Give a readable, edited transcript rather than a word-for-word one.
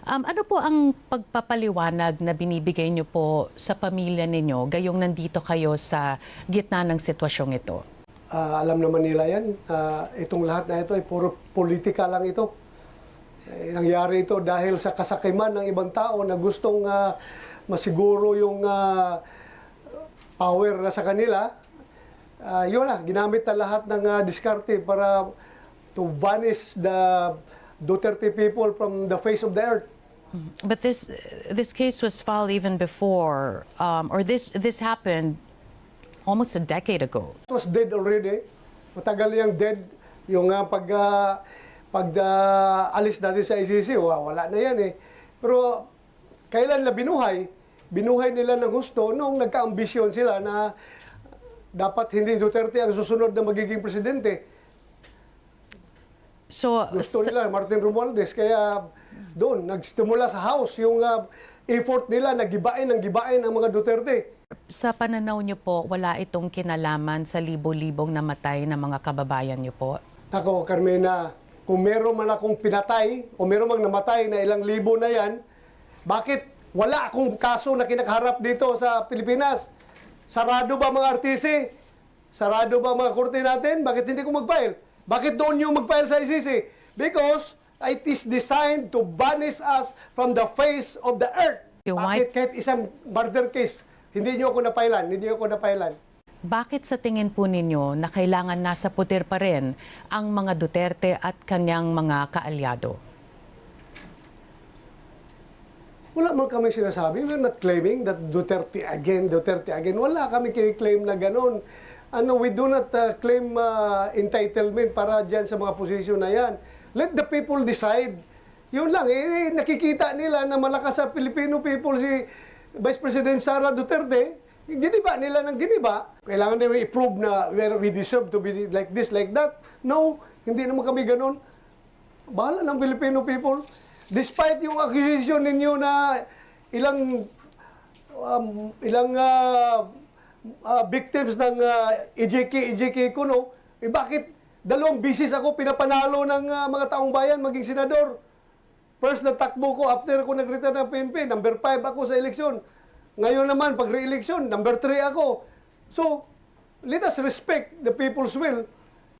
Ano po ang pagpapaliwanag na binibigay niyo po sa pamilya ninyo gayong nandito kayo sa gitna ng sitwasyong ito? Alam naman nila yan. Itong lahat na ito ay puro politika lang ito. Nangyari ito dahil sa kasakiman ng ibang tao na gustong masiguro yung power na sa kanila. Yun na, ginamit na lahat ng diskarte para to banish the Duterte people from the face of the earth. But this case was filed even before, or this happened almost a decade ago. It was dead already. Matagal yung dead. Yung alis natin sa ICC, wala na yan eh. Pero kailan na binuhay? Binuhay nila ng gusto nung nagka-ambisyon sila na dapat hindi Duterte ang susunod na magiging presidente. So, Gusto nila Martin Romualdez, kaya doon nagstimula sa House yung effort nila na gibain ang mga Duterte. sa pananaw niyo po, wala itong kinalaman sa libo-libong namatay na mga kababayan niyo po? Ako, Carmena, kung meron man akong pinatay o meron mang namatay na ilang libo na yan, bakit wala akong kaso na kinakaharap dito sa Pilipinas? Sarado ba mga RTC? Sarado ba mga korte natin? Bakit hindi ko mag-file? Bakit doon yung mag-file sa ICC? Because it is designed to banish us from the face of the earth. Bakit kahit isang murder case, hindi nyo ako napailan? Bakit sa tingin po ninyo na kailangan nasa puder pa rin ang mga Duterte at kanyang mga kaalyado? Wala man kami sinasabi. We're not claiming that Duterte again. Wala kami kiniklaim na ganun. We do not claim entitlement para dyan sa mga posisyon na yan. Let the people decide. Yun lang. Nakikita nila na malakas sa Filipino people si Vice President Sara Duterte. Giniba nila ng giniba. Kailangan nila i-prove na we deserve to be like this, like that. No, hindi naman kami ganun. Bahala ng Filipino people. Despite yung accusation ninyo na ilang victims ng EJK Kuno, bakit 2 bisis ako pinapanalo ng mga taong bayan maging senador? First na takbo ko after ako nag-retire ng PNP, number 5 ako sa eleksyon. Ngayon naman, pag re-election, number 3 ako. So, let us respect the people's will.